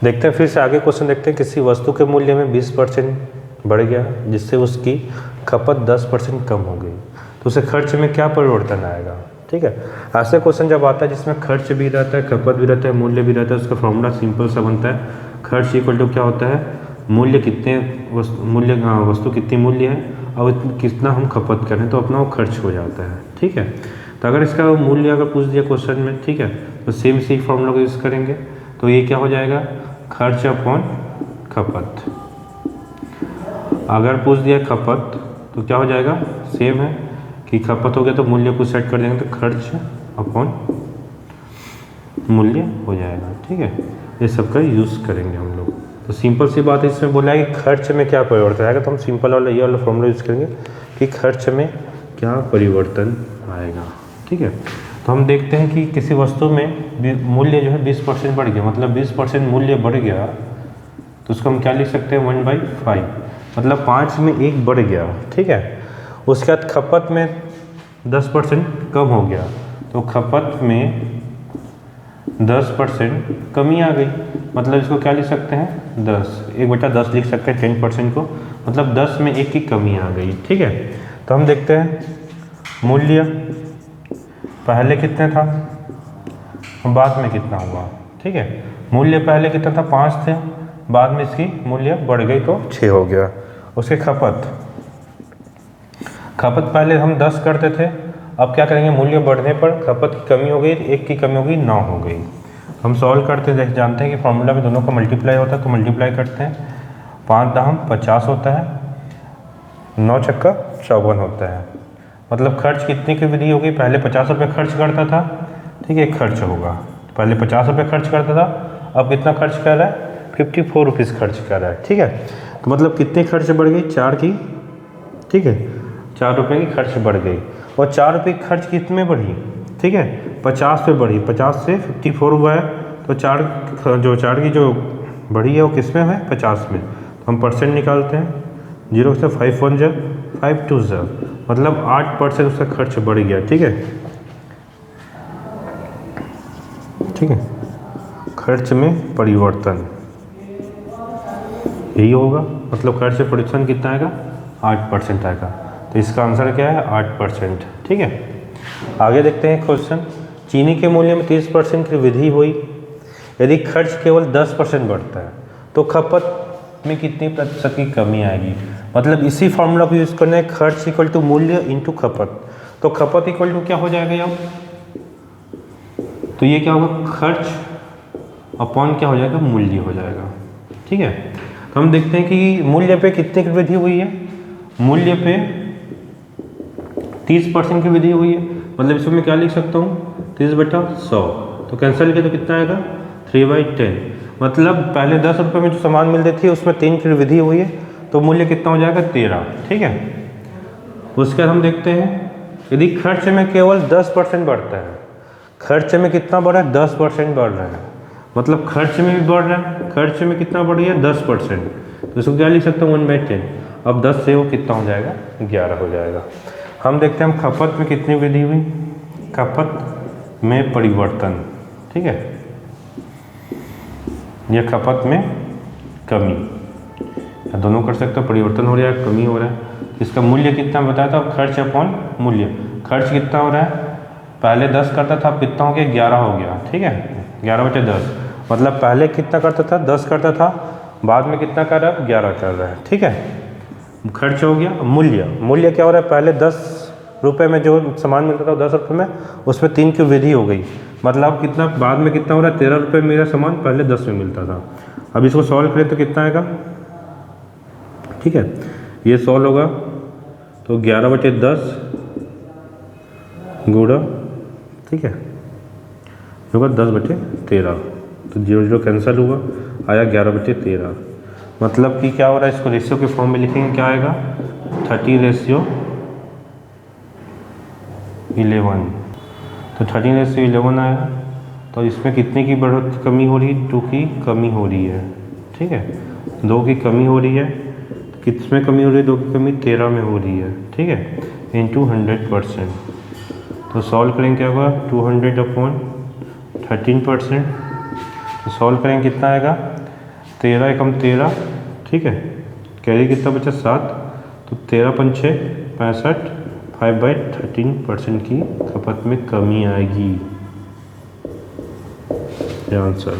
देखते हैं फिर से आगे क्वेश्चन देखते हैं। किसी वस्तु के मूल्य में 20% बढ़ गया जिससे उसकी खपत 10% कम हो गई, तो उसे खर्च में क्या परिवर्तन आएगा। ठीक है, ऐसे क्वेश्चन जब आता है जिसमें खर्च भी रहता है, खपत भी रहता है, मूल्य भी रहता है, उसका फॉर्मूला सिंपल सा बनता है, खर्च इक्वल टू क्या होता है, मूल्य कितने वस्तु कितनी मूल्य है और कितना हम खपत करें तो अपना वो खर्च हो जाता है। ठीक है, तो अगर इसका मूल्य अगर पूछ दिया क्वेश्चन में, ठीक है, तो सेम इसी फॉर्मूला को यूज़ करेंगे, तो ये क्या हो जाएगा, खर्च अपॉन खपत। अगर पूछ दिया खपत तो क्या हो जाएगा, सेम है कि खपत हो गया तो मूल्य को सेट कर देंगे तो खर्च अपॉन मूल्य हो जाएगा। ठीक है, ये सब का यूज़ करेंगे हम लोग। तो सिंपल सी बात है, इसमें बोला है कि खर्च में क्या परिवर्तन आएगा, तो हम सिंपल वाला ये वाला फॉर्मूला यूज़ करेंगे कि खर्च में क्या परिवर्तन आएगा। ठीक है, तो हम देखते हैं कि किसी वस्तु में मूल्य जो है 20% बढ़ गया, मतलब 20% मूल्य बढ़ गया तो उसको हम क्या लिख सकते हैं, 1/5, मतलब 5 में 1 बढ़ गया। ठीक है, उसके बाद खपत में 10% कम हो गया, तो खपत में 10% कमी आ गई, मतलब इसको क्या लिख सकते हैं, 1/10 लिख सकते हैं 10% को, मतलब 10 में 1 की कमी आ गई। ठीक है, तो हम देखते हैं मूल्य पहले कितने था बाद में कितना हुआ। ठीक है, मूल्य पहले कितना था, 5 थे, बाद में इसकी मूल्य बढ़ गई तो 6 हो गया। उसके खपत पहले हम 10 करते थे, अब क्या करेंगे, मूल्य बढ़ने पर खपत की कमी हो गई, 1 की कमी हो गई, 9 हो गई। हम सॉल्व करते हैं, जानते हैं कि फॉर्मूला में दोनों का मल्टीप्लाई होता है, तो मल्टीप्लाई करते हैं, 5 दाम 50 होता है, 9 छक्का 54 होता है, मतलब खर्च कितने की वृद्धि होगी, पहले 50 रुपये खर्च करता था, ठीक है, खर्च होगा, पहले 50 रुपये खर्च करता था, अब कितना खर्च कर रहा है, 54 रुपीज़ खर्च कर रहा है। ठीक है, तो मतलब कितने खर्च बढ़ गई, 4 की, ठीक है, 4 रुपये की खर्च बढ़ गई, और 4 रुपये की खर्च कितने बढ़ी, ठीक है, 50 पे बढ़ी, 50 से 54 हुआ है, तो 4 की जो बढ़ी है वो किस में है, 50 में, तो हम परसेंट निकालते हैं, 0 से 5 1 जा 5 2 जा, मतलब 8% उसका खर्च बढ़ गया। ठीक है, ठीक है, खर्च में परिवर्तन यही होगा, मतलब खर्च में परिवर्तन कितना आएगा, 8% आएगा, तो इसका आंसर क्या है, 8%। ठीक है, आगे देखते हैं क्वेश्चन। चीनी के मूल्य में 30% की वृद्धि हुई, यदि खर्च केवल 10% बढ़ता है तो खपत में कितनी प्रतिशत की कमी आएगी, मतलब इसी फॉर्मूला को यूज़ करना है, खर्च इक्वल टू मूल्य इंटू खपत, तो खपत इक्वल टू क्या हो जाएगा यहाँ, तो ये क्या होगा, खर्च अपॉन क्या हो जाएगा, मूल्य हो जाएगा। ठीक है, तो हम देखते हैं कि मूल्य पे कितने की वृद्धि हुई है, मूल्य पे 30% की वृद्धि हुई है, मतलब इसमें मैं क्या लिख सकता हूँ, 30/100, तो कैंसिल किया तो कितना आएगा, 3/10, मतलब पहले 10 रुपये में जो सामान मिलती थी उसमें 3 की वृद्धि हुई है, तो मूल्य कितना हो जाएगा, 13। ठीक है, उसके बाद हम देखते हैं यदि खर्च में केवल 10% बढ़ता है, खर्च में कितना बढ़ रहा है, 10% बढ़ रहा है, मतलब खर्च में भी बढ़ रहा है, खर्च में कितना बढ़ गया, 10%, तो इसको क्या लिख सकते हैं, 1/10, अब 10 से वो कितना हो जाएगा, 11 हो जाएगा। हम देखते हैं हम खपत में कितनी वृद्धि हुई, खपत में परिवर्तन। ठीक है, यह खपत में कमी, दोनों कर सकते हो, परिवर्तन हो रहा है, कमी हो रहा है, इसका मूल्य कितना बताया था, खर्च अपॉन मूल्य, खर्च कितना हो रहा है, पहले 10 करता था, अब कितना हो गया, 11 हो गया। ठीक है, 11/10, मतलब पहले कितना करता था, 10 करता था, बाद में कितना कर रहा है, 11 कर रहा है। ठीक है, खर्च हो गया, मूल्य क्या हो रहा है, पहले 10 रुपये में जो सामान मिलता था 10 रुपये में, उसमें 3 की वृद्धि हो गई, मतलब कितना बाद में कितना हो रहा है, 13 रुपये मेरा सामान पहले 10 में मिलता था। अब इसको सॉल्व करें तो कितना आएगा, ठीक है, ये सॉल्व होगा तो 11/10 गुणा, ठीक है, होगा 10/13, तो 0 0 कैंसिल हुआ, आया 11/13, मतलब कि क्या हो रहा है, इसको रेशियो के फॉर्म में लिखेंगे, क्या आएगा, 30:11, तो 30:11 आया, तो इसमें कितने की बढ़त कमी हो रही है, 2 की कमी हो रही है। ठीक है, 2 की कमी हो रही है, किसमें कमी हो रही है, 2 की कमी 13 में हो रही है। ठीक है, इंटू 100%, तो सॉल्व करेंगे क्या होगा, 200/13%, तो सॉल्व करेंगे कितना आएगा, 13 एकम 13, ठीक है, कैरी कितना बचा 7, तो 13 पंचे 65, 5/13% की खपत में कमी आएगी। आंसर